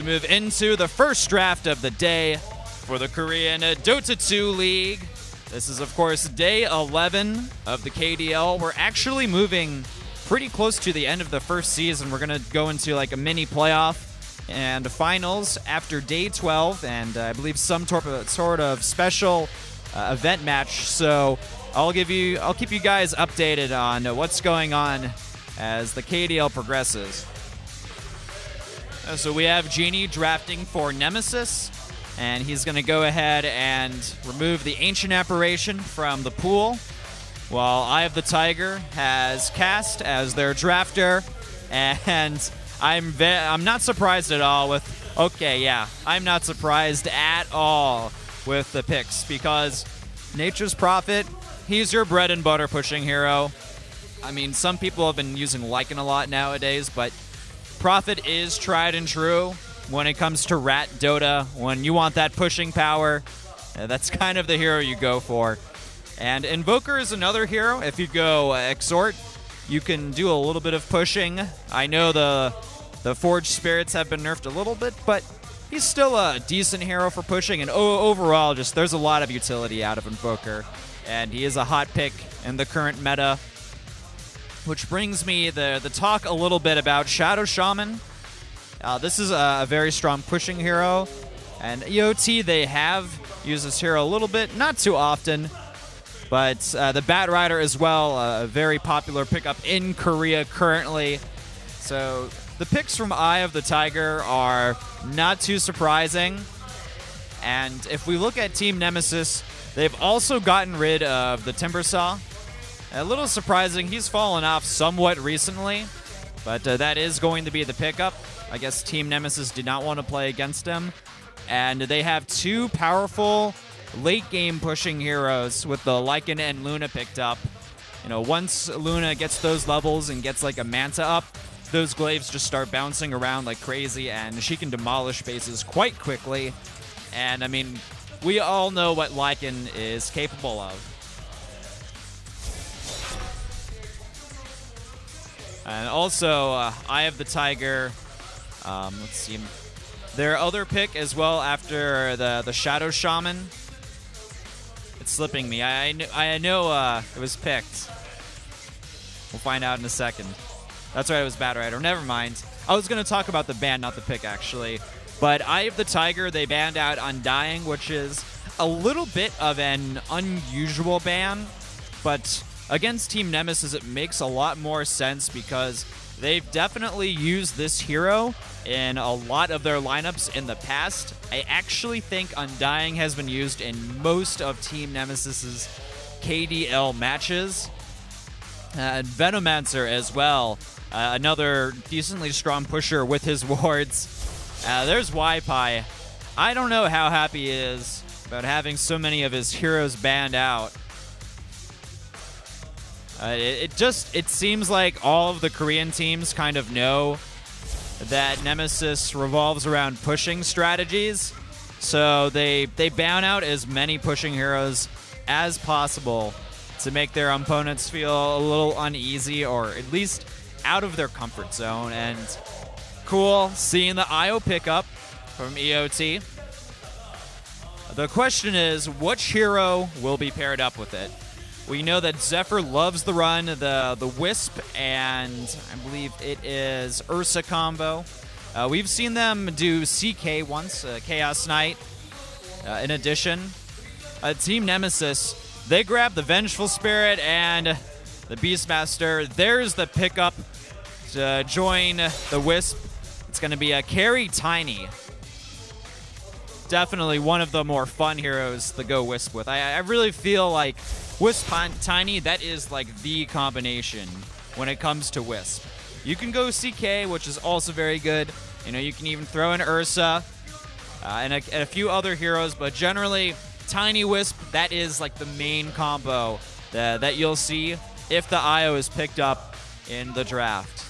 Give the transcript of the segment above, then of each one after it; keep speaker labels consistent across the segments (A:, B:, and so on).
A: Move into the first draft of the day for the Korean DOTA2 League. This is, of course, day 11 of the KDL. We're actually moving pretty close to the end of the first season. We're going to go into like a mini playoff and finals after day 12, and I believe some sort of special event match. So I'll keep you guys updated on what's going on as the KDL progresses. So we have Genie drafting for Nemesis, and he's going to go ahead and remove the Ancient Apparition from the pool, while Eye of the Tiger has Cast as their drafter, and I'm not surprised at all with, I'm not surprised at all with the picks, because Nature's Prophet, he's your bread and butter pushing hero. I mean, some people have been using Lycan a lot nowadays, but Prophet is tried and true when it comes to Rat Dota. When you want that pushing power, that's kind of the hero you go for. And Invoker is another hero. If you go Exhort, you can do a little bit of pushing. I know the Forged Spirits have been nerfed a little bit, but he's still a decent hero for pushing. And overall, just there's a lot of utility out of Invoker. And he is a hot pick in the current meta. Which brings me the talk a little bit about Shadow Shaman. This is a very strong pushing hero. And EoT, they have used this hero a little bit, not too often. But the Bat Rider as well, a very popular pickup in Korea currently. So the picks from Eye of the Tiger are not too surprising. And if we look at Team Nemesis, they've also gotten rid of the Timbersaw. A little surprising, he's fallen off somewhat recently, but that is going to be the pickup. I guess Team Nemesis did not want to play against him. And they have two powerful late-game pushing heroes with the Lycan and Luna picked up. You know, once Luna gets those levels and gets like a Manta up, those glaives just start bouncing around like crazy, and she can demolish bases quite quickly. And, I mean, we all know what Lycan is capable of. And also, Eye of the Tiger, let's see, their other pick as well after the Shadow Shaman. It's slipping me. I know it was picked. We'll find out in a second. That's right, it was Bat Rider. Never mind. I was going to talk about the ban, not the pick, actually. But Eye of the Tiger, they banned out Undying, which is a little bit of an unusual ban, but against Team Nemesis, it makes a lot more sense because they've definitely used this hero in a lot of their lineups in the past. I actually think Undying has been used in most of Team Nemesis's KDL matches. And Venomancer as well, another decently strong pusher with his wards. There's Ypi. I don't know how happy he is about having so many of his heroes banned out. It seems like all of the Korean teams kind of know that Nemesis revolves around pushing strategies, so they ban out as many pushing heroes as possible to make their opponents feel a little uneasy or at least out of their comfort zone. And cool seeing the IO pickup from EoT. The question is, which hero will be paired up with it? We know that Zephyr loves the run, the Wisp, and I believe it is Ursa combo. We've seen them do CK once, Chaos Knight. In addition, Team Nemesis, they grab the Vengeful Spirit and the Beastmaster. There's the pickup to join the Wisp. It's going to be a Carry Tiny. Definitely one of the more fun heroes to go Wisp with. I really feel like Wisp Tiny, that is like the combination when it comes to Wisp. You can go CK, which is also very good. You know, you can even throw in Ursa and a few other heroes, but generally, Tiny Wisp, that is like the main combo that you'll see if the IO is picked up in the draft.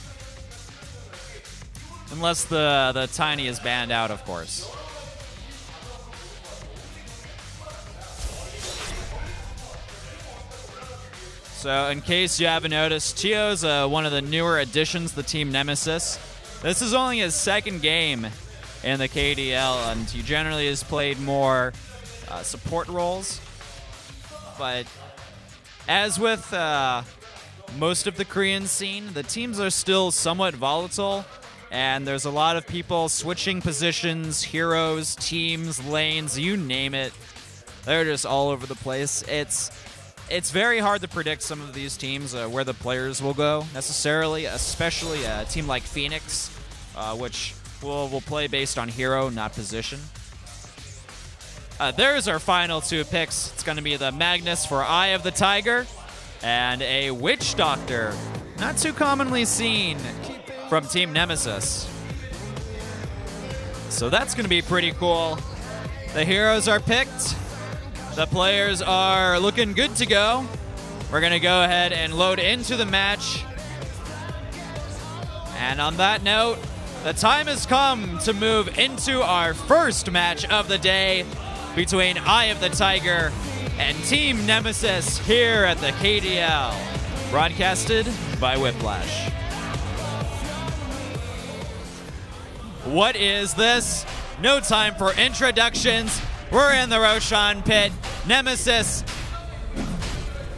A: Unless the Tiny is banned out, of course. So in case you haven't noticed, Chio's one of the newer additions to Team Nemesis. This is only his second game in the KDL, and he generally has played more support roles. But as with most of the Korean scene, the teams are still somewhat volatile, and there's a lot of people switching positions, heroes, teams, lanes, you name it. They're just all over the place. It's very hard to predict some of these teams where the players will go necessarily, especially a team like Phoenix, which will play based on hero, not position. There's our final two picks. It's going to be the Magnus for Eye of the Tiger and a Witch Doctor, not too commonly seen from Team Nemesis. So that's going to be pretty cool. The heroes are picked. The players are looking good to go. We're going to go ahead and load into the match. And on that note, the time has come to move into our first match of the day between Eye of the Tiger and Team Nemesis here at the KDL, broadcasted by Whiplash. What is this? No time for introductions. We're in the Roshan pit. Nemesis,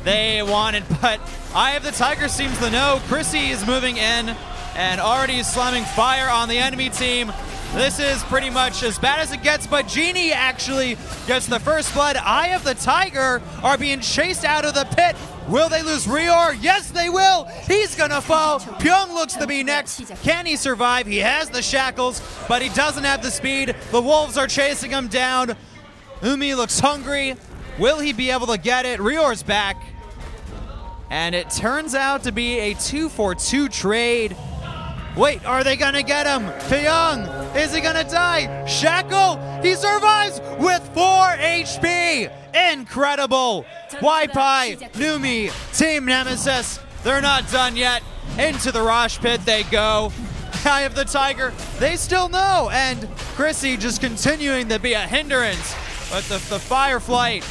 A: they wanted, but Eye of the Tiger seems to know. Chrissy is moving in and already slamming fire on the enemy team. This is pretty much as bad as it gets, but Genie actually gets the first blood. Eye of the Tiger are being chased out of the pit. Will they lose Rior? Yes, they will. He's gonna fall. Pyong looks to be next. Can he survive? He has the shackles, but he doesn't have the speed. The wolves are chasing him down. Umi looks hungry. Will he be able to get it? Rior's back. And it turns out to be a 2-for-2 trade. Wait, are they gonna get him? Pyong, is he gonna die? Shackle, he survives with 4 HP. Incredible. Waipai, Numi, Team Nemesis, they're not done yet. Into the Rosh pit they go. Eye of the Tiger, they still know. And Chrissy just continuing to be a hindrance. But the Fireflight,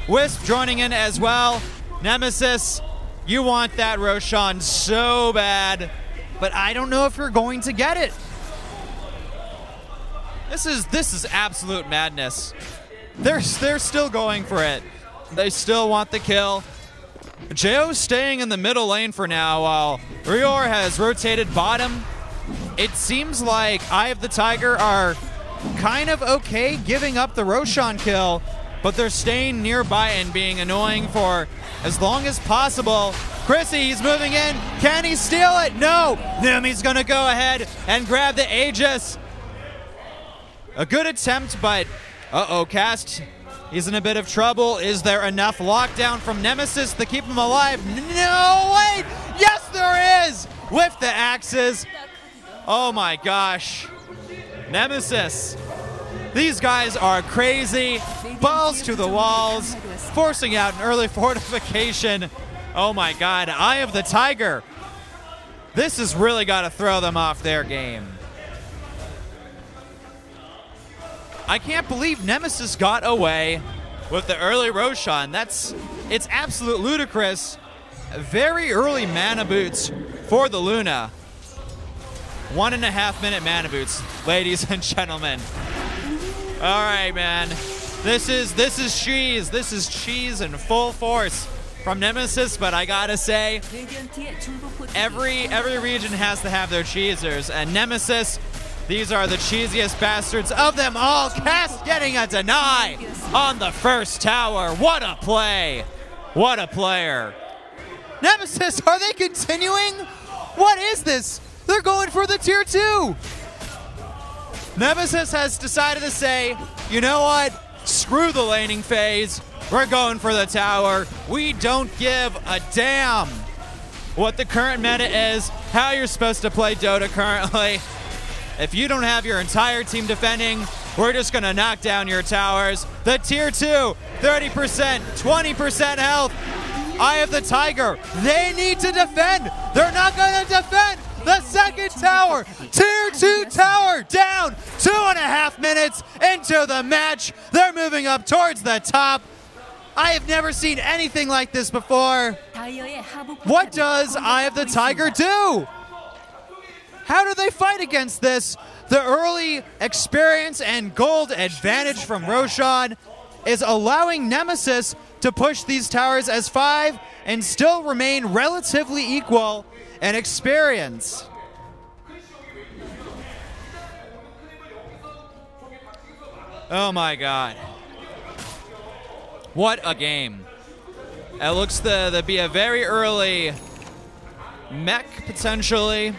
A: Wisp joining in as well. Nemesis, you want that Roshan so bad, but I don't know if you're going to get it. This is absolute madness. They're still going for it. They still want the kill. Jo's staying in the middle lane for now while Rior has rotated bottom. It seems like Eye of the Tiger are kind of okay giving up the Roshan kill, but they're staying nearby and being annoying for as long as possible. Chrissy, he's moving in. Can he steal it? No. Numi's gonna go ahead and grab the Aegis. A good attempt, but uh-oh, Cast, he's in a bit of trouble. Is there enough lockdown from Nemesis to keep him alive? No, wait! Yes, there is! With the axes. Oh my gosh. Nemesis. These guys are crazy. Balls to the walls, forcing out an early fortification. Oh my god, Eye of the Tiger. This has really got to throw them off their game. I can't believe Nemesis got away with the early Roshan. It's absolute ludicrous. Very early mana boots for the Luna. 1.5 minute mana boots, ladies and gentlemen. All right, man. This is cheese. This is cheese in full force from Nemesis, but I gotta say, every region has to have their cheesers, and Nemesis, these are the cheesiest bastards of them all. Cast getting a deny on the first tower. What a play. What a player. Nemesis, are they continuing? What is this? They're going for the tier 2. Nemesis has decided to say, you know what? Screw the laning phase. We're going for the tower. We don't give a damn what the current meta is, how you're supposed to play Dota currently. If you don't have your entire team defending, we're just gonna knock down your towers. The tier 2, 30%, 20% health. Eye of the Tiger, they need to defend. They're not gonna defend. The second tower, tier 2 tower, down 2.5 minutes into the match. They're moving up towards the top. I have never seen anything like this before. What does Eye of the Tiger do?
B: How do they fight against this? The early experience and gold advantage from Roshan is allowing Nemesis to push these towers as 5 and still remain relatively equal in experience.
A: Oh my god. What a game. It looks to be a very early mech, potentially,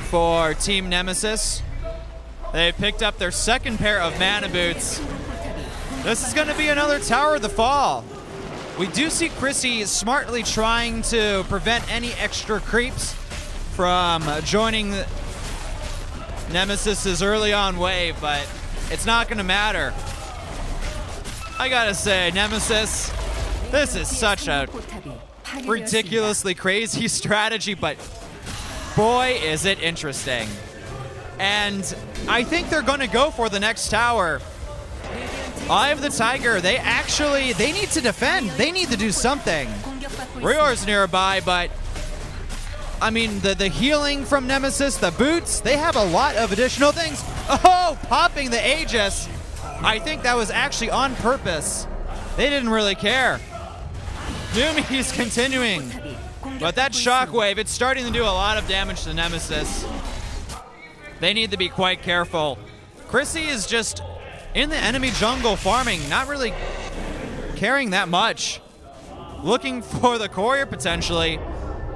A: for Team Nemesis. They picked up their second pair of mana boots. This is going to be another Tower of the Fall. We do see Chrissy smartly trying to prevent any extra creeps from joining Nemesis's early on wave, but it's not going to matter. I gotta say, Nemesis, this is such a ridiculously crazy strategy, but boy, is it interesting. And I think they're going to go for the next tower. Eye of the Tiger, they need to defend. They need to do something. Rior's nearby, but I mean, the healing from Nemesis, the boots, they have a lot of additional things. Oh, popping the Aegis. I think that was actually on purpose. They didn't really care. Numi's continuing. But that shockwave, it's starting to do a lot of damage to Nemesis. They need to be quite careful. Chrissy is just in the enemy jungle farming, not really caring that much. Looking for the courier potentially.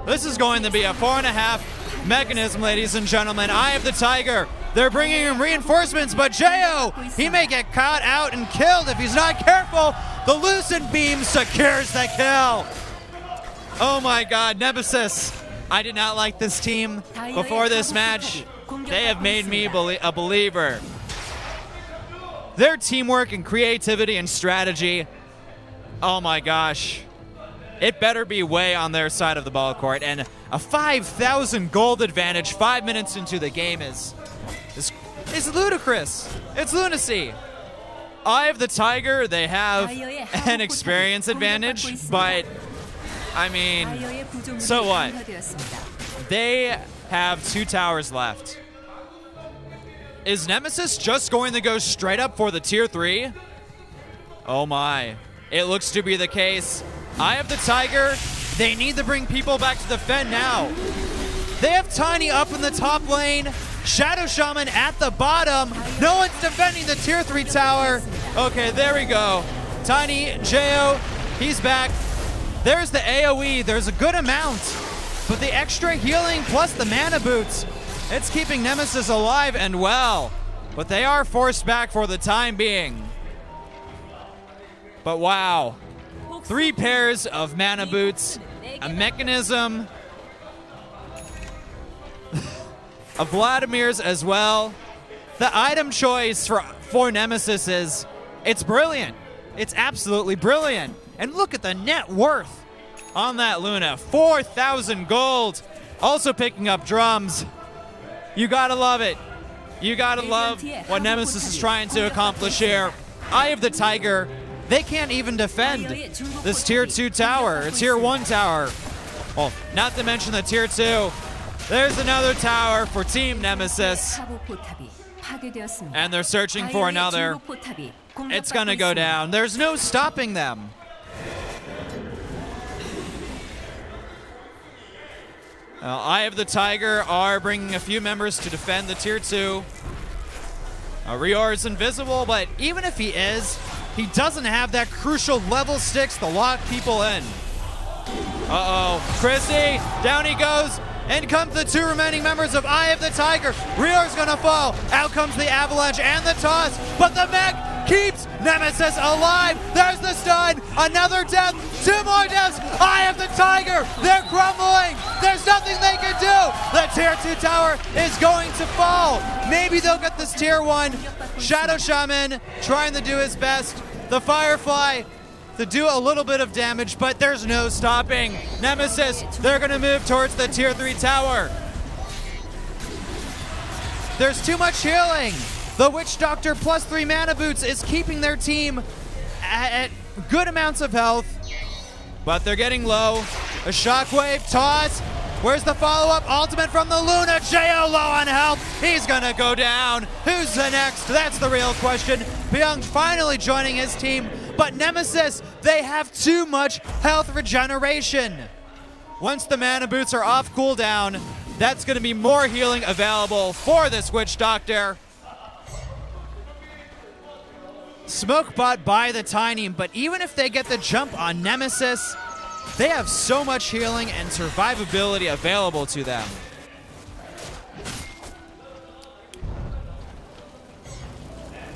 A: This is going to be a 4.5 mechanism, ladies and gentlemen. Eye of the Tiger. They're bringing in reinforcements, but Jo, he may get caught out and killed if he's not careful. The Lucent Beam secures the kill. Oh my god, Nemesis. I did not like this team before this match. They have made me a believer. Their teamwork and creativity and strategy, oh my gosh. It better be way on their side of the ball court. And a 5,000 gold advantage 5 minutes into the game is ludicrous. It's lunacy. Eye of the Tiger, they have an experience advantage, but I mean, so what? They have 2 towers left. Is Nemesis just going to go straight up for the tier 3? Oh my. It looks to be the case. Eye of the Tiger, they need to bring people back to defend now. They have Tiny up in the top lane. Shadow Shaman at the bottom. No one's defending the tier 3 tower. Okay, there we go. Tiny, Jo, he's back. There's the AoE. There's a good amount. But the extra healing plus the mana boots, it's keeping Nemesis alive and well. But they are forced back for the time being. But wow. 3 pairs of mana boots, a mechanism, a Vladimir's as well. The item choice for Nemesis is, it's brilliant. It's absolutely brilliant. And look at the net worth on that Luna. 4,000 gold. Also picking up drums. You gotta love it. You gotta love what Nemesis is trying to accomplish here. Eye of the Tiger, they can't even defend this tier 2 tower, tier 1 tower. Well, not to mention the tier 2. There's another tower for Team Nemesis. And they're searching for another. It's gonna go down. There's no stopping them. Eye of the Tiger are bringing a few members to defend the tier 2. Rior is invisible, but even if he is, he doesn't have that crucial level 6 to lock people in. Uh-oh, Chrissy, down he goes. In comes the 2 remaining members of Eye of the Tiger. Rior's gonna fall. Out comes the avalanche and the toss, but the mech keeps Nemesis alive. There's the stun. Another death. 2 more deaths. Eye of the Tiger. They're crumbling. There's nothing they can do. The tier 2 tower is going to fall. Maybe they'll get this tier 1. Shadow Shaman trying to do his best. The Firefly to do a little bit of damage, but there's no stopping. Nemesis, they're gonna move towards the tier 3 tower. There's too much healing. The Witch Doctor plus 3 mana boots is keeping their team at good amounts of health, but they're getting low. A shockwave toss.
B: Where's the follow-up ultimate from the Luna? Jo low on health. He's gonna go down. Who's the next? That's the real question. Pyong finally joining his team, but Nemesis, they have too much health regeneration. Once the mana boots are off cooldown, that's gonna be more healing available for this Witch Doctor. Smoke bot by the Tiny, but even if they get the jump on Nemesis, they have so much healing and survivability available to them.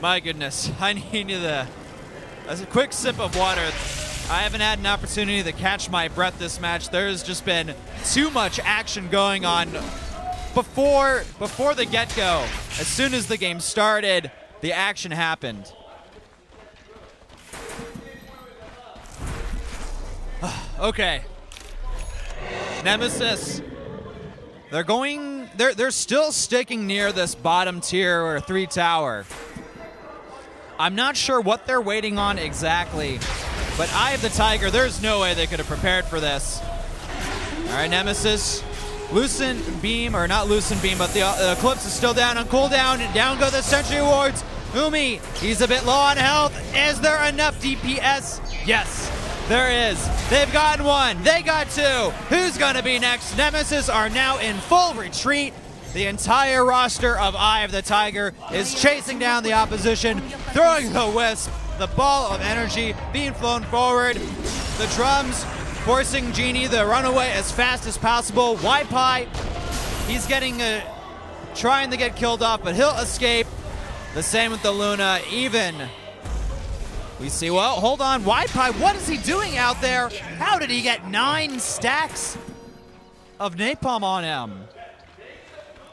B: My goodness, I needed a quick sip of water. I haven't had an opportunity to catch my breath this match. There's just been too much action going on before the get-go. As soon as the game started, the action happened. Okay. Nemesis. They're still sticking near this bottom tier or 3 tower. I'm not sure what they're waiting on exactly, but Eye of the Tiger, there's no way they could have prepared for this. All right, Nemesis. Lucent Beam, or not Lucent Beam, but the Eclipse is still down on cooldown, and down go the Sentry Wards. Umi, he's a bit low on health. Is there enough DPS? Yes. There is. They've gotten one. They got two. Who's going to be next? Nemesis are now in full retreat. The entire roster of Eye of the Tiger is chasing down the opposition, throwing the Wisp, the ball of energy being flown forward. The drums forcing Genie to run away as fast as possible. Wi-Pi, he's trying to get killed off, but he'll escape. The same with the Luna. Even we see, well, hold on, Wi-Pi, what is he doing out there? How did he get 9 stacks of napalm on him?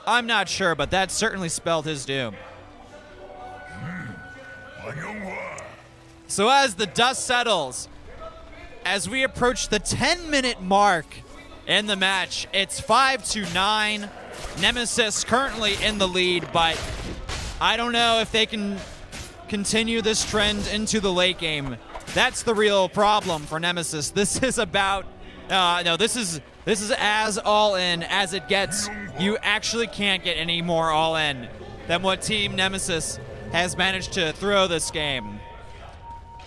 B: I'm not sure, but that certainly spelled his doom. So as the dust settles, as we approach the 10-minute mark in the match, it's 5-9. Nemesis currently in the lead, but I don't know if they can continue this trend into the late game. That's the real problem for Nemesis. This is about, this is as all in as it gets. You actually can't get any more all in than what Team Nemesis has managed to throw this game.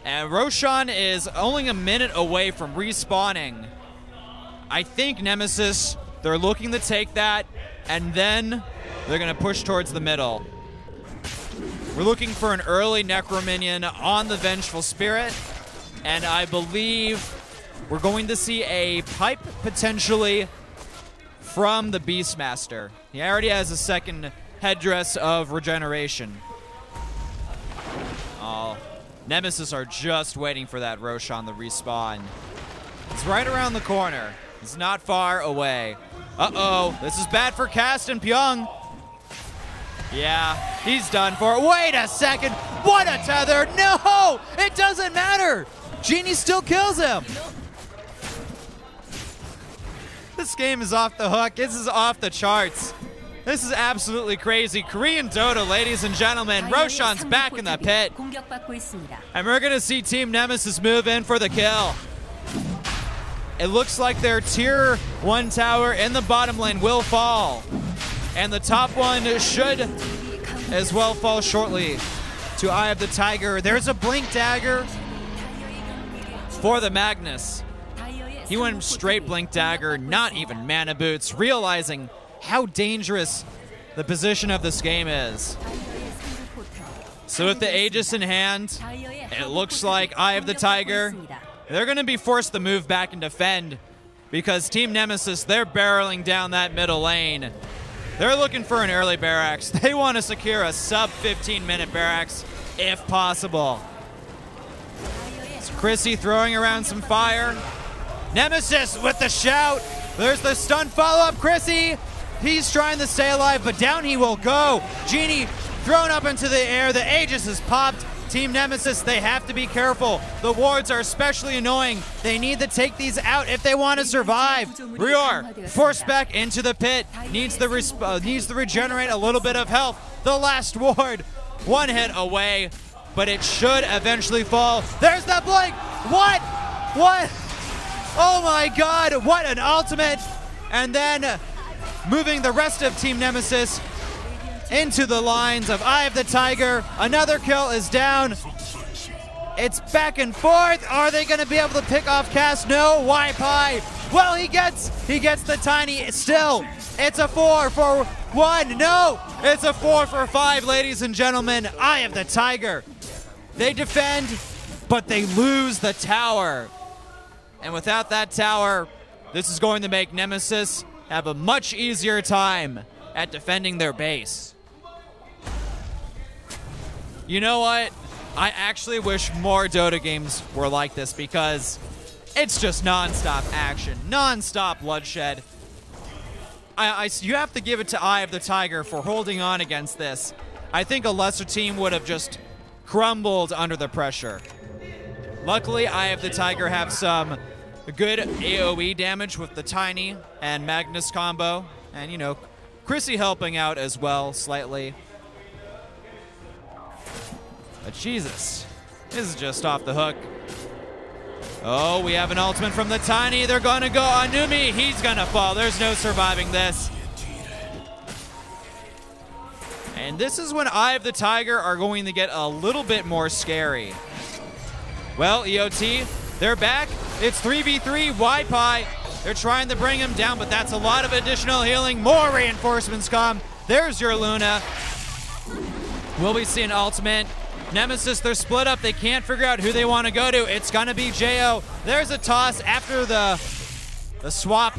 B: And Roshan is only a minute away from respawning. I think Nemesis, they're looking to take that, and then they're gonna push towards the middle. We're looking for an early Necro Minion on the Vengeful Spirit, and I believe we're going to see a pipe potentially from the Beastmaster. He already has a second headdress of regeneration. Oh, Nemesis are just waiting for that Roshan to respawn. It's right around the corner. It's not far away. Uh-oh, this is bad for Cast and Pyong. Yeah, he's done for. Wait a second. What a tether. No, it doesn't matter. Genie still kills him. This game is off the hook. This is off the charts. This is absolutely crazy. Korean Dota, ladies and gentlemen. Roshan's back in the pit. And we're going to see Team Nemesis move in for the kill. It looks like their tier 1 tower in the bottom lane will fall. And the top one should as well fall shortly to Eye of the Tiger. There's a Blink Dagger for the Magnus. He went straight Blink Dagger, not even mana boots, realizing how dangerous the position of this game is. So with the Aegis in hand, it looks like Eye of the Tiger, they're going to be forced to move back and defend because Team Nemesis, they're barreling down that middle lane. They're looking for an early barracks. They want to secure a sub 15-minute barracks if possible. It's Chrissy throwing around some fire. Nemesis with the shout. There's the stun follow-up. Chrissy, he's trying to stay alive, but down he will go. Genie thrown up into the air. The Aegis is popped. Team Nemesis, they have to be careful. The wards are especially annoying. They need to take these out if they want to survive. Rior, forced back into the pit. Needs to regenerate a little bit of health. The last ward, 1 hit away, but it should eventually fall. There's the blink. What? Oh my God, what an ultimate. and then moving the rest of Team Nemesis into the lines of Eye of the Tiger. Another kill is down. It's back and forth. Are they going to be able to pick off Cass? No. Wi-Fi. Well, he gets the tiny. Still, it's a 4 for 1. No, it's a 4 for 5, ladies and gentlemen. Eye of the Tiger. They defend, but they lose the tower. And without that tower, this is going to make Nemesis have a much easier time at defending their base. You know what? I actually wish more Dota games were like this because it's just non-stop action, non-stop bloodshed. You have to give it to Eye of the Tiger for holding on against this. I think a lesser team would have just crumbled under the pressure. Luckily, Eye of the Tiger have some good AoE damage with the Tiny and Magnus combo. And, you know, Chrissy helping out as well slightly. But Jesus, this is just off the hook. Oh, we have an ultimate from the Tiny. They're going to go on Numi. He's going to fall. There's no surviving this. And this is when Eye of the Tiger are going to get a little bit more scary. Well, EoT, they're back. It's 3v3, Wi-Fi. They're trying to bring him down, but that's a lot of additional healing. More reinforcements come. There's your Luna. Will we see an ultimate? Nemesis, they're split up. They can't figure out who they want to go to. It's going to be Jo. There's a toss after the swap.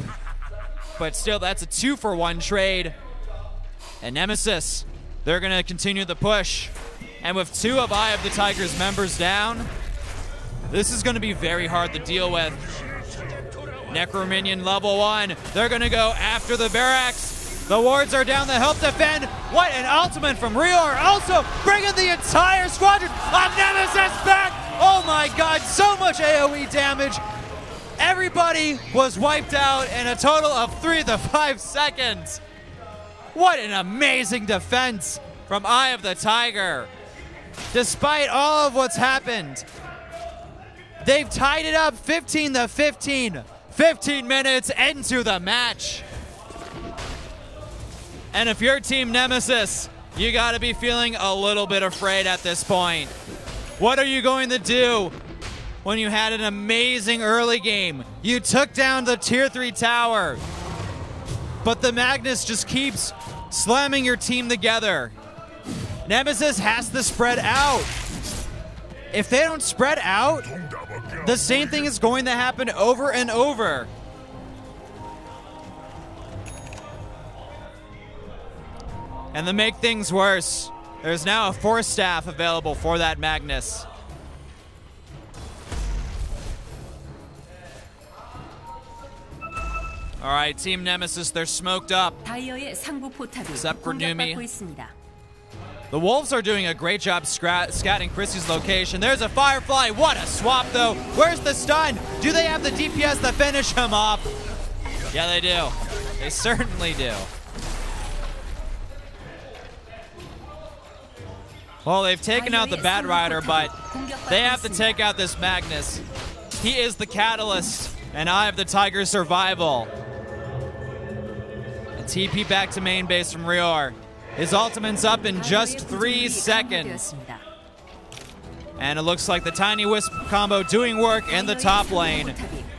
B: But still, that's a 2-for-1 trade. And Nemesis, they're going to continue the push. And with 2 of Eye of the Tiger's members down, this is going to be very hard to deal with. Necro Minion level 1. They're going to go after the barracks. The wards are down to help defend. What an ultimate from Rior. Also bringing the entire squadron of Nemesis back. Oh my God, so much AoE damage. Everybody was wiped out in a total of 3 to 5 seconds. What an amazing defense from Eye of the Tiger. Despite all of what's happened, they've tied it up 15 to 15. 15 minutes into the match. And if you're Team Nemesis, you gotta be feeling a little bit afraid at this point. What are you going to do when you had an amazing early game? You took down the tier 3 tower, but the Magnus just keeps slamming your team together. Nemesis has to spread out. If they don't spread out, the same thing is going to happen over and over. And to make things worse, there's now a Force Staff available for that Magnus. All right, Team Nemesis, they're smoked up. Except for Numi. The Wolves are doing a great job scouting Chrissy's location. There's a Firefly. What a swap, though. Where's the stun? Do they have the DPS to finish him off? Yeah, they do. They certainly do. Well, they've taken out the Bat Rider, but they have to take out this Magnus. He is the catalyst and Eye of the Tiger's survival. A TP back to main base from Rior. His ultimate's up in just 3 seconds. And it looks like the Tiny Wisp combo doing work in the top lane.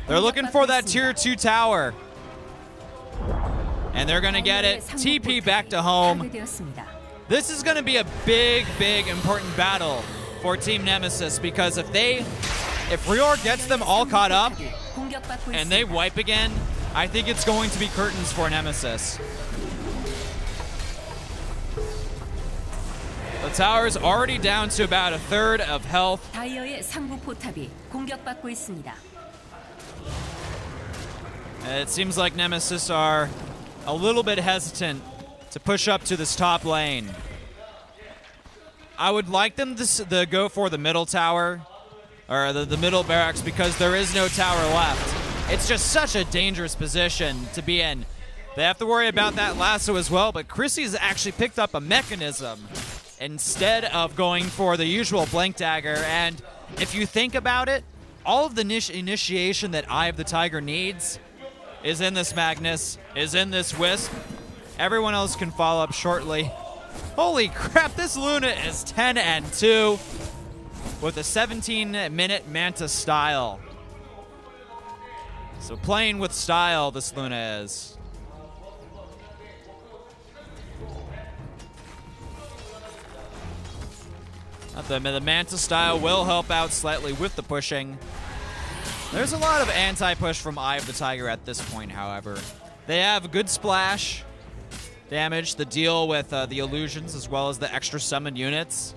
B: They're looking for that tier 2 tower. And they're going to get it. TP back to home. This is going to be a big, big important battle for Team Nemesis, because if Rior gets them all caught up and they wipe again, I think it's going to be curtains for Nemesis. The tower's already down to about 1/3 of health. It seems like Nemesis are a little bit hesitant to push up to this top lane. I would like them to go for the middle tower, or the middle barracks, because there is no tower left. It's just such a dangerous position to be in. They have to worry about that lasso as well, but Chrissy's actually picked up a mechanism instead of going for the usual Blank Dagger. And if you think about it, all of the initiation that Eye of the Tiger needs
A: is in this Magnus, is in this Wisp. Everyone else can follow up shortly. Holy crap, this Luna is 10-2 with a 17-minute Manta style. So playing with style, this Luna is. The Manta style will help out slightly with the pushing. There's a lot of anti-push from Eye of the Tiger at this point, however. They have good splash damage to deal with the illusions as well as the extra summon units.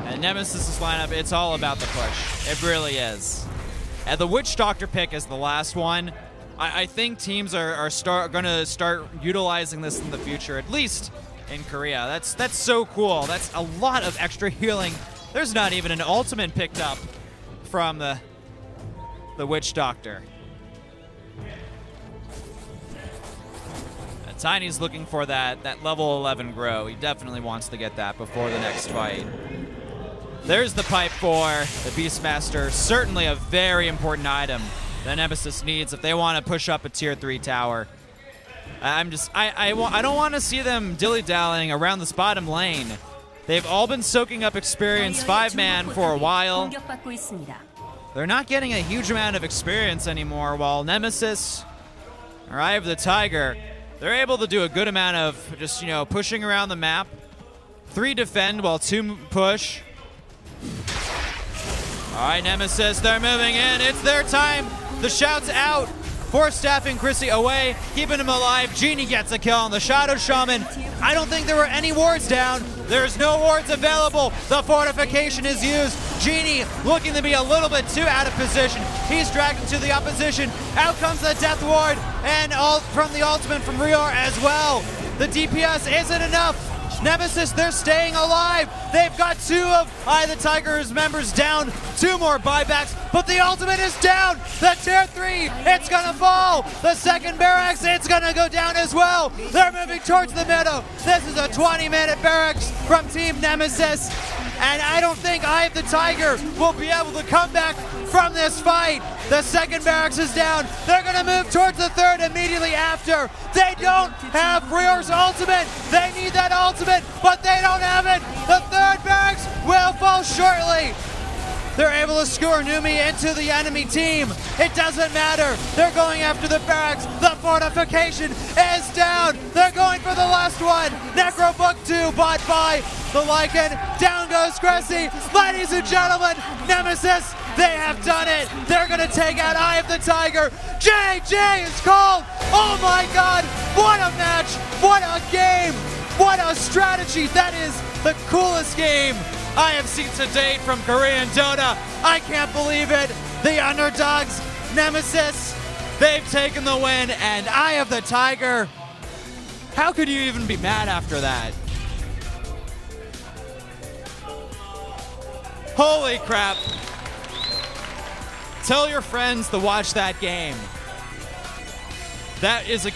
A: And Nemesis' lineup, it's all about the push. It really is. And the Witch Doctor pick is the last one. I think teams are going to start utilizing this in the future, at least in Korea. That's so cool. That's a lot of extra healing. There's not even an ultimate picked up from the Witch Doctor. Tiny's looking for that level 11 grow. He definitely wants to get that before the next fight. There's the pipe for the Beastmaster. Certainly a very important item that Nemesis needs if they want to push up a tier 3 tower. I don't want to see them dilly-dallying around this bottom lane. They've all been soaking up experience 5-man for a while. They're not getting a huge amount of experience anymore, while Nemesis or Eye of the Tiger, they're able to do a good amount of just, you know, pushing around the map. 3 defend while 2 push. All right, Nemesis, they're moving in. It's their time. The shout's out. Force staffing Chrissy away, keeping him alive. Genie gets a kill on the Shadow Shaman. I don't think there were any wards down. There's no wards available. The fortification is used. Genie looking to be a little bit too out of position. He's dragged into the opposition. Out comes the Death Ward, and all from the ultimate from Rior as well. The DPS isn't enough. Nemesis, they're staying alive. They've got 2 of Eye of the Tiger's members down. 2 more buybacks, but the ultimate is down. The tier 3, it's gonna fall. The second barracks, it's gonna go down as well. They're moving towards the middle. This is a 20-minute barracks from Team Nemesis. And I don't think Eye of the Tiger will be able to come back from this fight. The second barracks is down. They're going to move towards the third immediately after. They don't have Rior's ultimate. They need that ultimate, but they don't have it. The third barracks will fall shortly. They're able to score Numi into the enemy team. It doesn't matter. They're going after the barracks. The fortification is down. They're going for the last one. Necro Book 2 bought by the Lycan. Down goes Cressy. Ladies and gentlemen, Nemesis, they have done it. They're going to take out Eye of the Tiger. JJ is called. Oh my God. What a match. What a game. What a strategy. That is the coolest game I have seen to date from Korean Dota. I can't believe it. The underdogs, Nemesis, they've taken the win, and Eye of the Tiger, how could you even be mad after that? Holy crap. Tell your friends to watch that game. That is a